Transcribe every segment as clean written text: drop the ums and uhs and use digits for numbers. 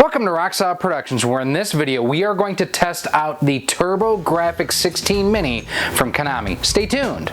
Welcome to Rockstar Productions, where in this video we are going to test out the TurboGrafx 16 Mini from Konami. Stay tuned!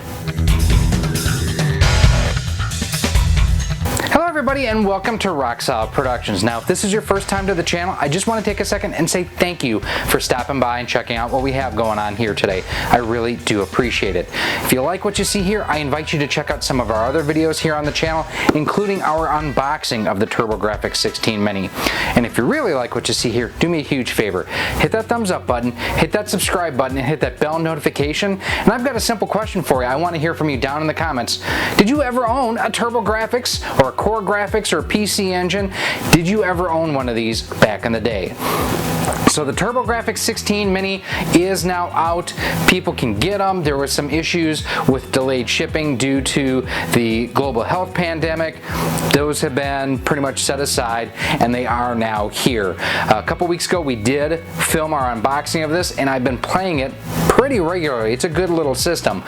Hello everybody and welcome to Rockstar Productions. Now if this is your first time to the channel, I just want to take a second and say thank you for stopping by and checking out what we have going on here today. I really do appreciate it. If you like what you see here, I invite you to check out some of our other videos here on the channel, including our unboxing of the TurboGrafx 16 Mini. And if you really like what you see here, do me a huge favor. Hit that thumbs up button, hit that subscribe button, and hit that bell notification. And I've got a simple question for you. I want to hear from you down in the comments. Did you ever own a TurboGrafx or a Core Graphics or a PC Engine? Did you ever own one of these back in the day? So the TurboGrafx 16 Mini is now out. People can get them. There was some issues with delayed shipping due to the global health pandemic. Those have been pretty much set aside and they are now here. A couple weeks ago we did film our unboxing of this and I've been playing it pretty regularly. It's a good little system,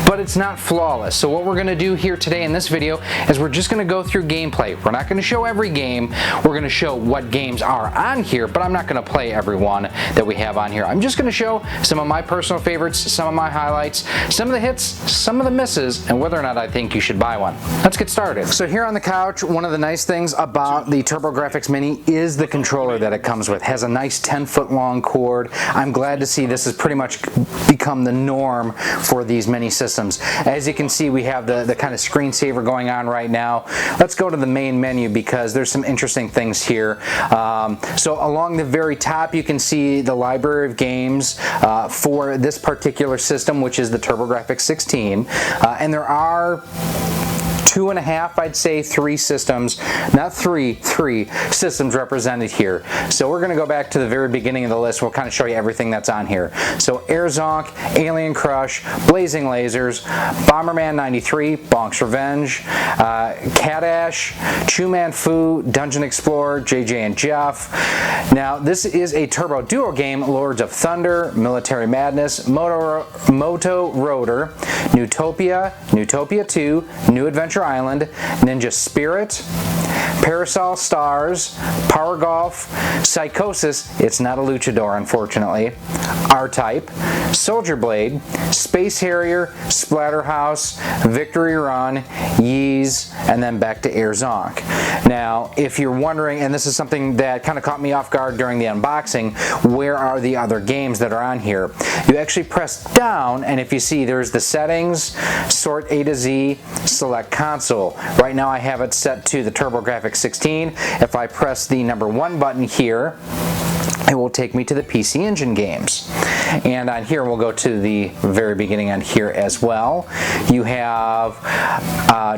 but it's not flawless. So what we're going to do here today in this video is we're just going to go through gameplay. We're not going to show every game. We're going to show what games are on here, but I'm not going to play every one that we have on here. I'm just going to show some of my personal favorites, some of my highlights, some of the hits, some of the misses, and whether or not I think you should buy one. Let's get started. So here on the couch, one of the nice things about the TurboGrafx Mini is the controller that it comes with. It has a nice 10-foot long cord. I'm glad to see this has pretty much become the norm for these mini systems. As you can see, we have the kind of screensaver going on right now. Let's go to the main menu because there's some interesting things here. So along the very top you can see the library of games for this particular system, which is the TurboGrafx 16, and there are two and a half, I'd say, three systems, not three systems represented here. So we're going to go back to the very beginning of the list. We'll kind of show you everything that's on here. So Air Zonk, Alien Crush, Blazing Lasers, Bomberman 93, Bonk's Revenge, Cat Ash, Chu Man Fu, Dungeon Explorer, JJ and Jeff. Now this is a Turbo Duo game, Lords of Thunder, Military Madness, Moto Rotor, Newtopia, Newtopia 2, New Adventure Island, Ninja Spirit, Parasol Stars, Power Golf, Psychosis, it's not a luchador unfortunately, R-Type, Soldier Blade, Space Harrier, Splatterhouse, Victory Run, Yeez, and then back to Air Zonk. Now if you're wondering, and this is something that kind of caught me off guard during the unboxing, where are the other games that are on here? You actually press down and if you see there's the settings, sort A to Z, select console. Right now I have it set to the TurboGrafx 16. If I press the number 1 button here, it will take me to the PC Engine games. And on here, we'll go to the very beginning on here as well. You have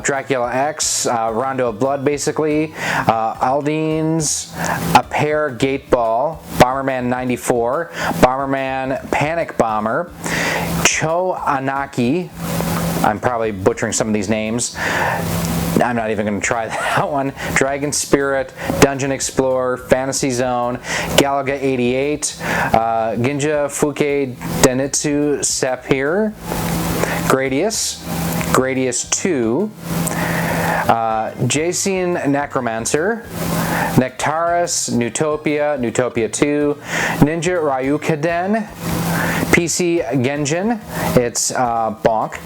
Dracula X, Rondo of Blood basically, Aldine's, A Pair Gate Ball, Bomberman 94, Bomberman Panic Bomber, Cho Anaki, I'm probably butchering some of these names. I'm not even going to try that one. Dragon Spirit, Dungeon Explorer, Fantasy Zone, Galaga 88, Ginja Fuke Denitsu Sapir, Gradius, Gradius 2, Jason Necromancer, Nectaris, Newtopia, Newtopia 2, Ninja Ryukaden, PC Genjin, it's Bonk,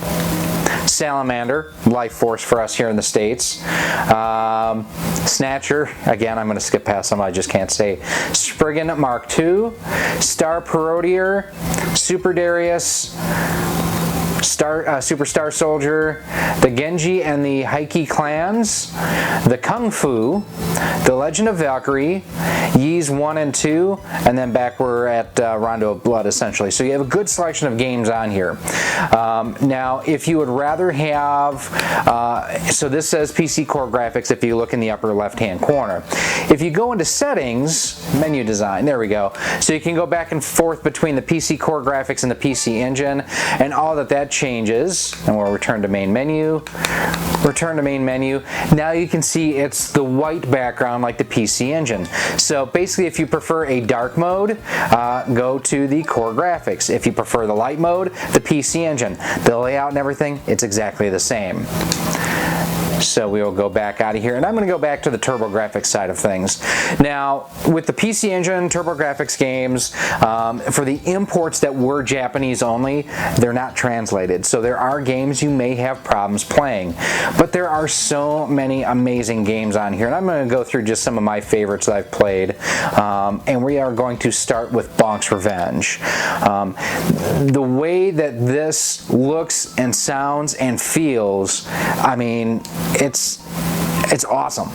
Salamander, Life Force for us here in the States, Snatcher, again I'm going to skip past some I just can't say, Spriggan Mark II, Star Parodier, Super Darius, Superstar Soldier, the Genji and the Heike clans, the Kung Fu, the Legend of Valkyrie, Yeez 1 and 2, and then back we're at Rondo of Blood essentially. So you have a good selection of games on here. Now if you would rather have, so this says PC Core Graphics if you look in the upper left hand corner. If you go into settings, menu design, there we go. So you can go back and forth between the PC Core Graphics and the PC Engine, and all that changes, and we'll return to main menu, now you can see it's the white background like the PC Engine. So basically if you prefer a dark mode, go to the Core Graphics. If you prefer the light mode, the PC Engine. The layout and everything, it's exactly the same. So we will go back out of here, and I'm going to go back to the TurboGrafx side of things. Now, with the PC Engine TurboGrafx games, for the imports that were Japanese only, they're not translated. So there are games you may have problems playing. But there are so many amazing games on here, and I'm going to go through just some of my favorites that I've played. And we are going to start with Bonk's Revenge. The way that this looks and sounds and feels, I mean, it's awesome.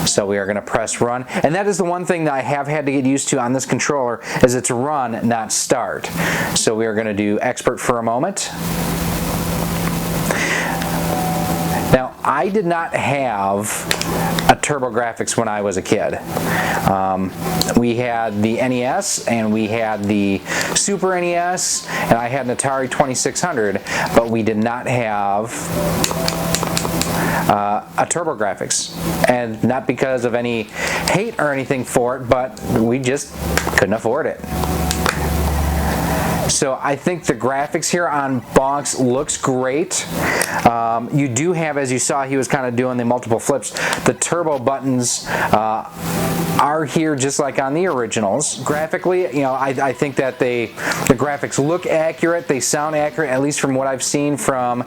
So we are going to press run, and that is the one thing that I have had to get used to on this controller, is it's run, not start. So we are going to do expert for a moment. Now, I did not have a TurboGrafx when I was a kid. We had the NES and we had the Super NES, and I had an Atari 2600, but we did not have a TurboGrafx, and not because of any hate or anything for it, but we just couldn't afford it. So I think the graphics here on Bonk's looks great. You do have, as you saw, he was kind of doing the multiple flips. The turbo buttons are here just like on the originals. Graphically, you know, I think that the graphics look accurate, they sound accurate, at least from what I've seen from,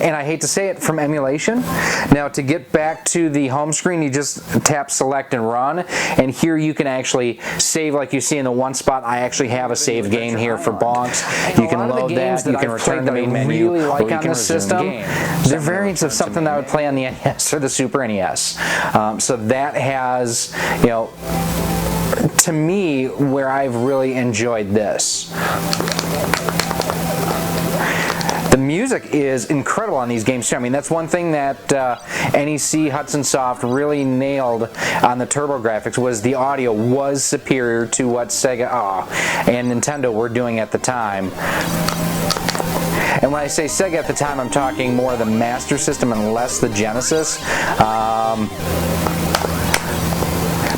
and I hate to say it, from emulation. Now, to get back to the home screen, you just tap select and run, and here you can actually save, like you see in the one spot. I actually have a save game here for Bonk's. You can load that, you can return the main menu, really like on the system. They're variants of something I would play on the NES or the Super NES. So that has, you know, to me, where I've really enjoyed this. The music is incredible on these games too. I mean, that's one thing that NEC Hudson Soft really nailed on the TurboGrafx, was the audio was superior to what Sega and Nintendo were doing at the time. And when I say Sega at the time, I'm talking more the Master System and less the Genesis.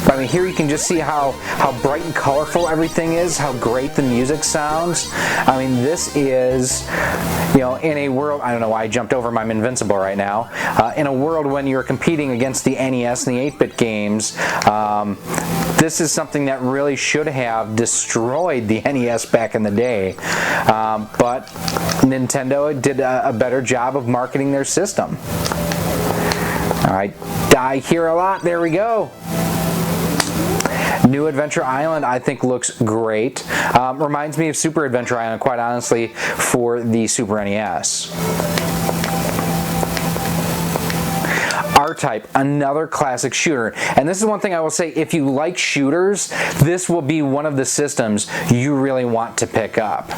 But I mean, here you can just see how bright and colorful everything is, how great the music sounds. I mean, this is, you know, in a world, I don't know why I jumped over, I'm invincible right now. In a world when you're competing against the NES and the 8-bit games, this is something that really should have destroyed the NES back in the day. But Nintendo did a better job of marketing their system. All right, die here a lot, there we go. New Adventure Island, I think, looks great. Reminds me of Super Adventure Island, quite honestly, for the Super NES. R-Type, another classic shooter. And this is one thing I will say, if you like shooters, this will be one of the systems you really want to pick up.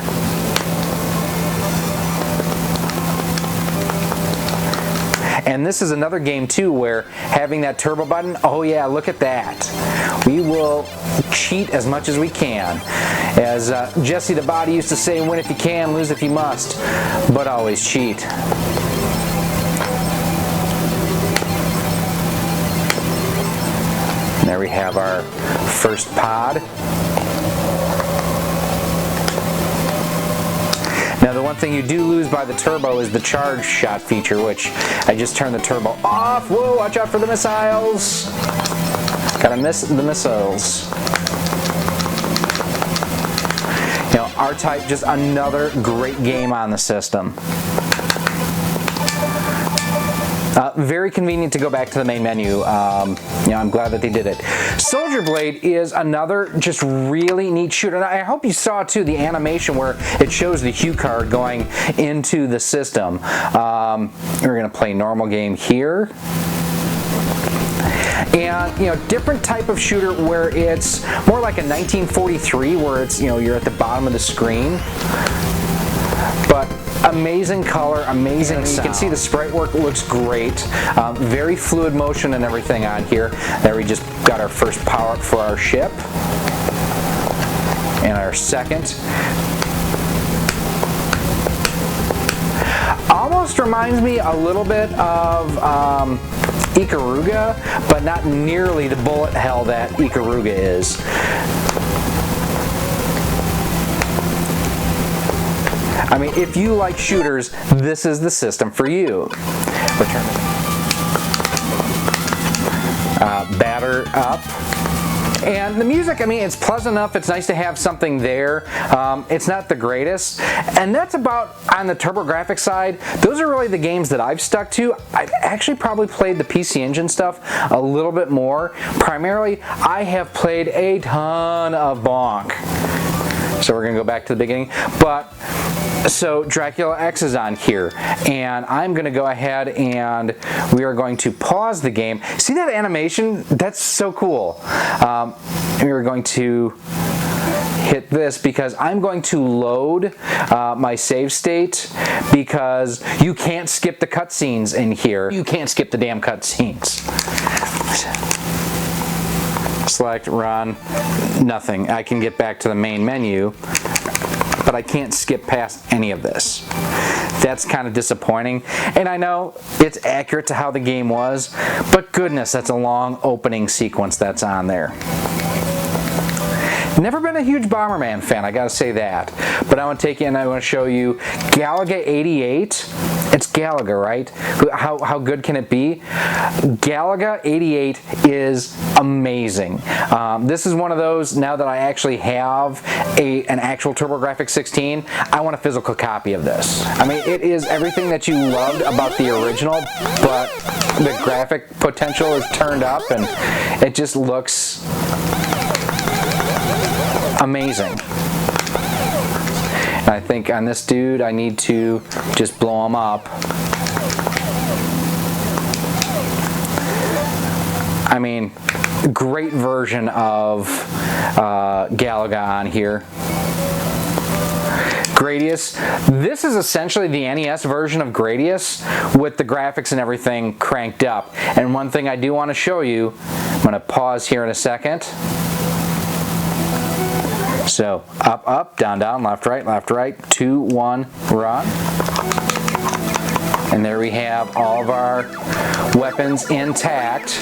And this is another game too where having that turbo button, oh yeah, look at that. We will cheat as much as we can. As Jesse the Body used to say, win if you can, lose if you must, but always cheat. And there we have our first pod. Now, the one thing you do lose by the turbo is the charge shot feature, which I just turned the turbo off. Whoa, watch out for the missiles. Gotta miss the missiles. You know, R-Type, just another great game on the system. Very convenient to go back to the main menu. You know, I'm glad that they did it. Soldier Blade is another just really neat shooter. And I hope you saw too the animation where it shows the hue card going into the system. We're gonna play normal game here. And, you know, different type of shooter where it's more like a 1943, where it's, you know, you're at the bottom of the screen. But amazing color, amazing sound. You can see the sprite work looks great. Very fluid motion and everything on here. There we just got our first power up for our ship. And our second. Almost reminds me a little bit of Ikaruga, but not nearly the bullet hell that Ikaruga is. I mean, if you like shooters, this is the system for you. Return it. batter up. And the music, I mean, it's pleasant enough. It's nice to have something there. It's not the greatest. And that's about, on the TurboGrafx side, those are really the games that I've stuck to. I've actually probably played the PC Engine stuff a little bit more. Primarily, I have played a ton of Bonk. So we're gonna go back to the beginning. But so Dracula X is on here, and I'm gonna go ahead and we are going to pause the game. See that animation? That's so cool. We are going to hit this because I'm going to load my save state, because you can't skip the cutscenes in here. You can't skip the damn cutscenes. Select, run, nothing. I can get back to the main menu, but I can't skip past any of this. That's kind of disappointing. And I know it's accurate to how the game was, but goodness, that's a long opening sequence that's on there. Never been a huge Bomberman fan, I gotta say that. But I want to take you and I want to show you Galaga 88. It's Galaga, right? How good can it be? Galaga 88 is amazing. This is one of those, now that I actually have an actual TurboGrafx 16, I want a physical copy of this. I mean, it is everything that you loved about the original, but the graphic potential is turned up and it just looks amazing. And I think on this dude I need to just blow him up. I mean, great version of Galaga on here. Gradius. This is essentially the NES version of Gradius with the graphics and everything cranked up. And one thing I do want to show you, I'm going to pause here in a second. So up, up, down, down, left, right, 2, 1, run. And there we have all of our weapons intact.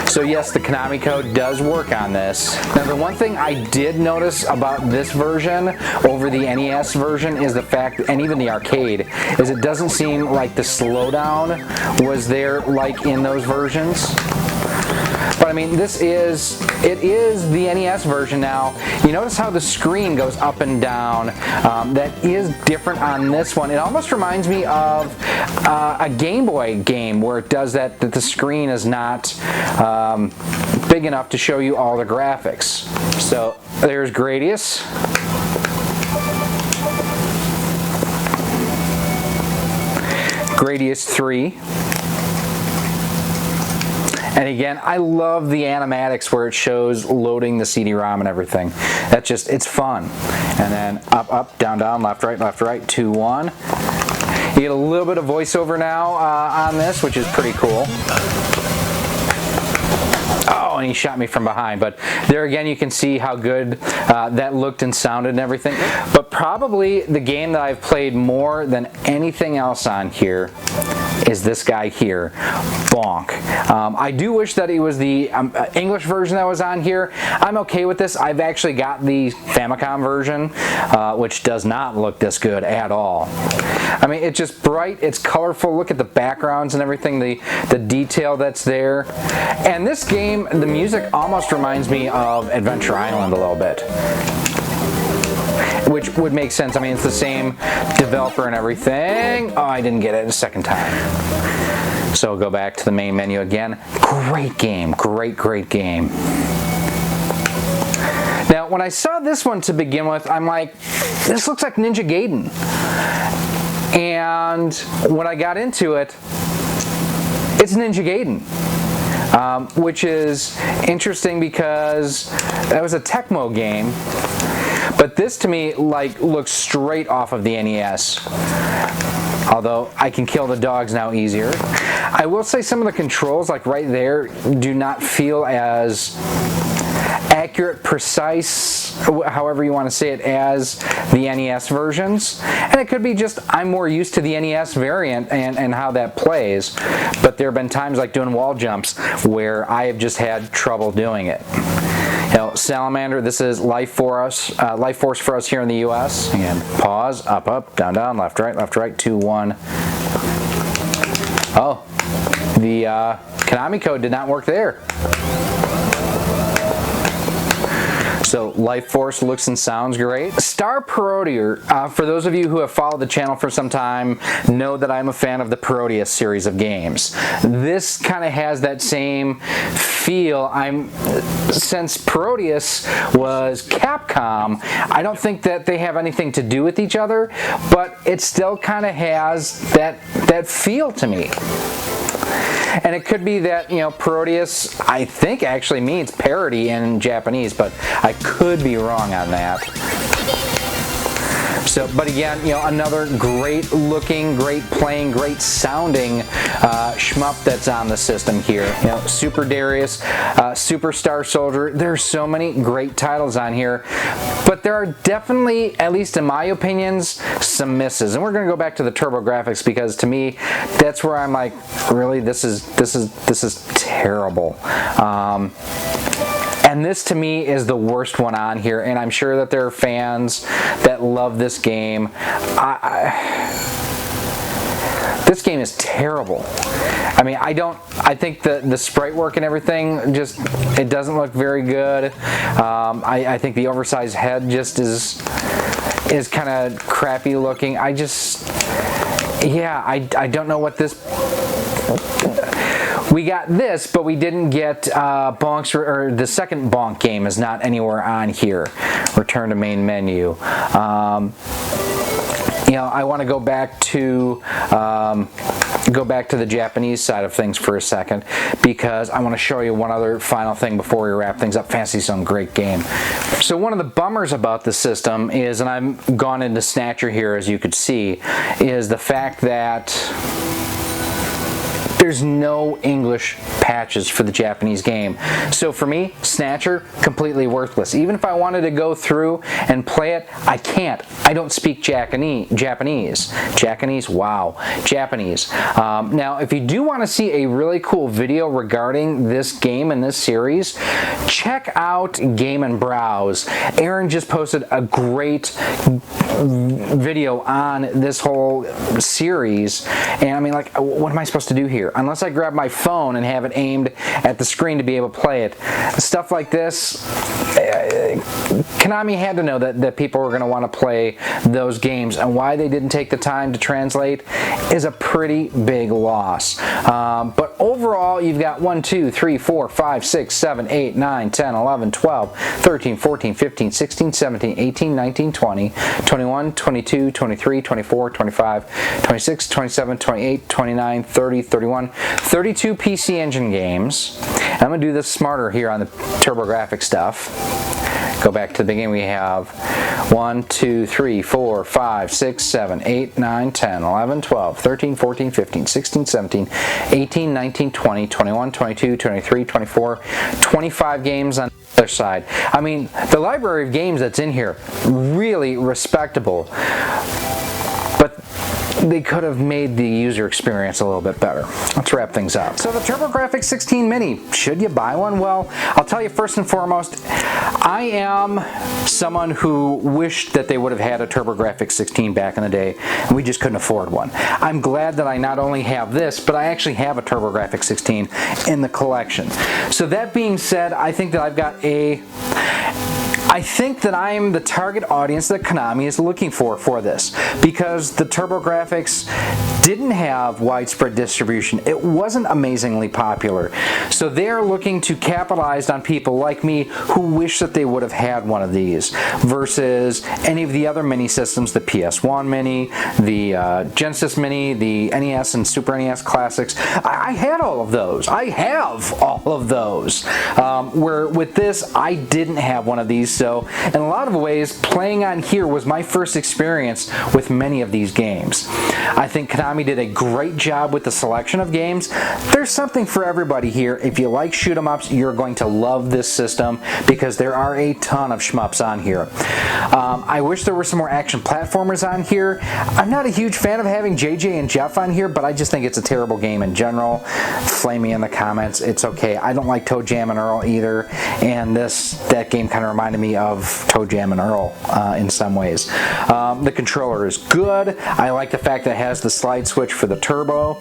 So yes, the Konami code does work on this. Now the one thing I did notice about this version over the NES version is the fact, and even the arcade, is it doesn't seem like the slowdown was there like in those versions. But I mean, it is the NES version now. You notice how the screen goes up and down. That is different on this one. It almost reminds me of a Game Boy game where it does that the screen is not big enough to show you all the graphics. So there's Gradius. Gradius 3. And again, I love the animatics where it shows loading the CD-ROM and everything. That's just, it's fun. And then up, up, down, down, left, right, 2, 1. You get a little bit of voiceover now on this, which is pretty cool. Oh, and he shot me from behind. But there again, you can see how good that looked and sounded and everything. But probably the game that I've played more than anything else on here is this guy here, Bonk. I do wish that it was the English version that was on here. I'm okay with this. I've actually got the Famicom version, which does not look this good at all. I mean, it's just bright, it's colorful. Look at the backgrounds and everything, the detail that's there. And this game, the music almost reminds me of Adventure Island a little bit, which would make sense. I mean, it's the same developer and everything. Oh, I didn't get it a second time. So we'll go back to the main menu again. Great game, great game. Now, when I saw this one to begin with, I'm like, this looks like Ninja Gaiden. And when I got into it, it's Ninja Gaiden. Which is interesting because that was a Tecmo game. But this to me looks straight off of the NES. Although I can kill the dogs now easier. I will say some of the controls, like right there, do not feel as accurate, precise, however you want to say it, as the NES versions. And it could be just I'm more used to the NES variant and how that plays. But there have been times like doing wall jumps where I have just had trouble doing it. You know, Salamander, this is Life Force for us here in the US. Again, pause, up, up, down, down, left, right, 2, 1. Oh, the Konami code did not work there. So Life Force looks and sounds great. Star Parodier, for those of you who have followed the channel for some time, know that I'm a fan of the Parodius series of games. This kind of has that same feel. Since Parodius was Capcom, I don't think that they have anything to do with each other, but it still kind of has that feel to me. And it could be that, you know, Parodius, I think, actually means parody in Japanese, but I could be wrong on that. So, but again, you know, another great looking, great playing, great sounding shmup that's on the system here. You know, Super Darius, Super Star Soldier. There's so many great titles on here, but there are definitely, at least in my opinions, some misses. And we're going to go back to the TurboGrafx because to me, that's where I'm like, really, this is terrible. And this to me is the worst one on here, and I'm sure that there are fans that love this game. This game is terrible. I mean, I think the sprite work and everything just, it doesn't look very good. I think the oversized head just is kind of crappy looking. I don't know what this... We got this, but we didn't get Bonk's, or the second Bonk game is not anywhere on here. Return to main menu. You know, I want to go back to the Japanese side of things for a second because I want to show you one other final thing before we wrap things up. Fantasy Zone, great game. So one of the bummers about the system is, and I've gone into Snatcher here as you could see, is the fact that there's no English patches for the Japanese game. So for me, Snatcher, completely worthless. Even if I wanted to go through and play it, I can't. I don't speak Japanese. Wow. Japanese. Now, if you do want to see a really cool video regarding this game and this series, check out Game and Browse. Aaron just posted a great video on this whole series, and I mean, like, what am I supposed to do here? Unless I grab my phone and have it aimed at the screen to be able to play it. Stuff like this, Konami had to know that people were going to want to play those games, and why they didn't take the time to translate is a pretty big loss. But overall, you've got 1, 2, 3, 4, 5, 6, 7, 8, 9, 10, 11, 12, 13, 14, 15, 16, 17, 18, 19, 20, 21, 22, 23, 24, 25, 26, 27, 28, 29, 30, 31, 32 PC Engine games. I'm going to do this smarter here on the TurboGrafx stuff. Go back to the beginning. We have 1, 2, 3, 4, 5, 6, 7, 8, 9, 10, 11, 12, 13, 14, 15, 16, 17, 18, 19, 20, 21, 22, 23, 24, 25 games on the other side. I mean, the library of games that's in here, really respectable. But they could have made the user experience a little bit better. Let's wrap things up. So the TurboGrafx 16 Mini, should you buy one? Well, I'll tell you first and foremost, I am someone who wished that they would have had a TurboGrafx 16 back in the day, and we just couldn't afford one. I'm glad that I not only have this, but I actually have a TurboGrafx 16 in the collection. So that being said, I think that I think that I'm the target audience that Konami is looking for this, because the TurboGrafx didn't have widespread distribution. It wasn't amazingly popular. So they're looking to capitalize on people like me who wish that they would have had one of these versus any of the other mini systems, the PS1 Mini, the Genesis Mini, the NES and Super NES Classics. I had all of those. I have all of those. Where with this, I didn't have one of these. So in a lot of ways, playing on here was my first experience with many of these games. I think Konami did a great job with the selection of games. There's something for everybody here. If you like shoot 'em ups, you're going to love this system because there are a ton of shmups on here. I wish there were some more action platformers on here. I'm not a huge fan of having JJ and Jeff on here, but I just think it's a terrible game in general. Flame me in the comments. It's okay. I don't like Toe Jam and Earl either, and that game kind of reminded me epitome of Toe Jam and Earl in some ways. The controller is good. I like the fact that it has the slide switch for the turbo.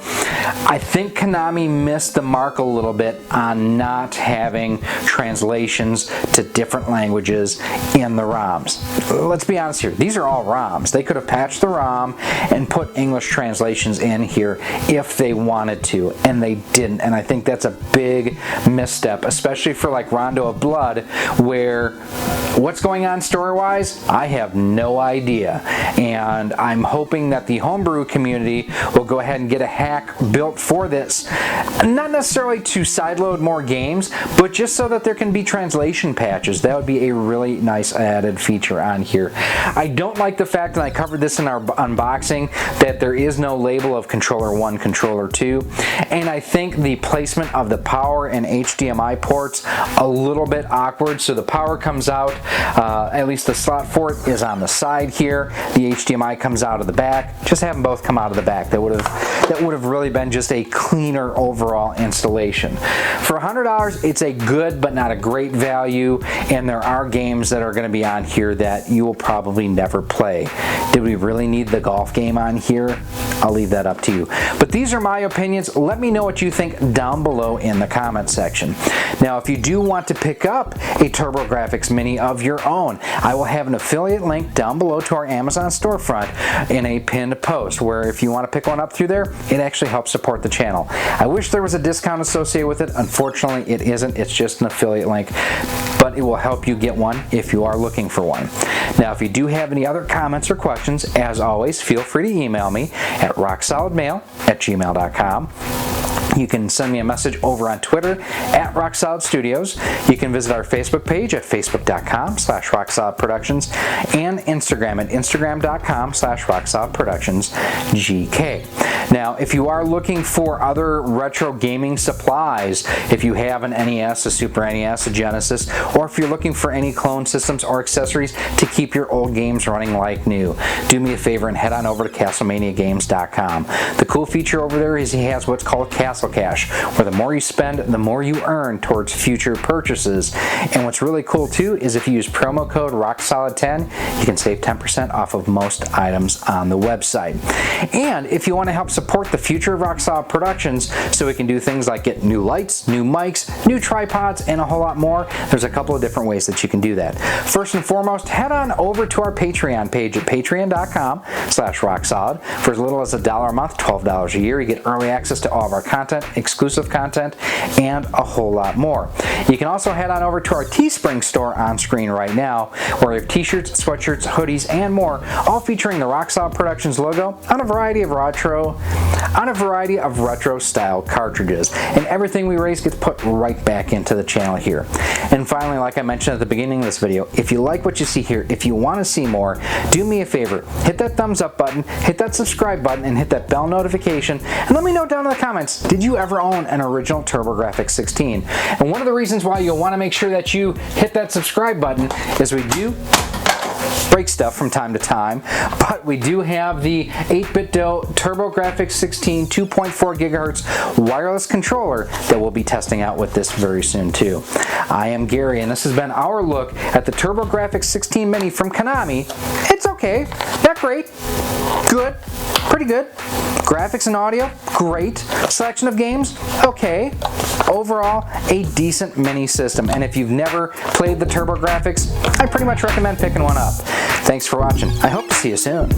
I think Konami missed the mark a little bit on not having translations to different languages in the ROMs. Let's be honest here, these are all ROMs. They could have patched the ROM and put English translations in here if they wanted to, and they didn't, and I think that's a big misstep, especially for like Rondo of Blood, where what's going on story-wise, I have no idea, and I'm hoping that the homebrew community will go ahead and get a hack built for this, not necessarily to sideload more games, but just so that there can be translation patches. That would be a really nice added feature on here. I don't like the fact, and I covered this in our unboxing, that there is no label of controller 1, controller 2, and I think the placement of the power and HDMI ports a little bit awkward. So the power comes out, at least the slot for it is on the side here. The HDMI comes out of the back. Just have them both come out of the back. That would have really been just a cleaner overall installation. For $100, it's a good but not a great value, and there are games that are going to be on here that you will probably never play. Did we really need the golf game on here? I'll leave that up to you. But these are my opinions. Let me know what you think down below in the comment section. Now, if you do want to pick up a TurboGrafx Mini of your own, I will have an affiliate link down below to our Amazon storefront in a pinned post, where if you want to pick one up through there, it actually helps support the channel. I wish there was a discount associated with it. Unfortunately, it isn't. It's just an affiliate link, but it will help you get one if you are looking for one. Now, if you do have any other comments or questions, as always, feel free to email me at rocksolidmail@gmail.com. You can send me a message over on Twitter at RockSolidStudios. You can visit our Facebook page at facebook.com/RockSolidProductions and Instagram at instagram.com/RockSolidProductionsGK. Now, if you are looking for other retro gaming supplies, if you have an NES, a Super NES, a Genesis, or if you're looking for any clone systems or accessories to keep your old games running like new, do me a favor and head on over to CastlemaniaGames.com. The cool feature over there is he has what's called Castle Cash, where the more you spend, the more you earn towards future purchases. And what's really cool too is if you use promo code RockSolid10, you can save 10% off of most items on the website. And if you want to help support the future of Rock Solid Productions, so we can do things like get new lights, new mics, new tripods, and a whole lot more, there's a couple of different ways that you can do that. First and foremost, head on over to our Patreon page at patreon.com/rocksolid. For as little as $1 a month, $12 a year, you get early access to all of our content, exclusive content, and a whole lot more. You can also head on over to our Teespring store on screen right now, where we have t-shirts, sweatshirts, hoodies, and more, all featuring the Rock Solid Productions logo on a variety of retro style cartridges. And everything we raise gets put right back into the channel here. And finally, like I mentioned at the beginning of this video, if you like what you see here, if you want to see more, do me a favor, hit that thumbs up button, hit that subscribe button, and hit that bell notification, and let me know down in the comments, did you ever own an original TurboGrafx 16? And one of the reasons why you'll want to make sure that you hit that subscribe button is we do break stuff from time to time, but we do have the 8-bit TurboGrafx 16 2.4 gigahertz wireless controller that we'll be testing out with this very soon too. I am Gary, and this has been our look at the TurboGrafx 16 Mini from Konami. It's okay, not great, good, pretty good. Graphics and audio, great. Selection of games, okay. Overall, a decent mini system, and if you've never played the TurboGrafx, I pretty much recommend picking one up. Thanks for watching. I hope to see you soon.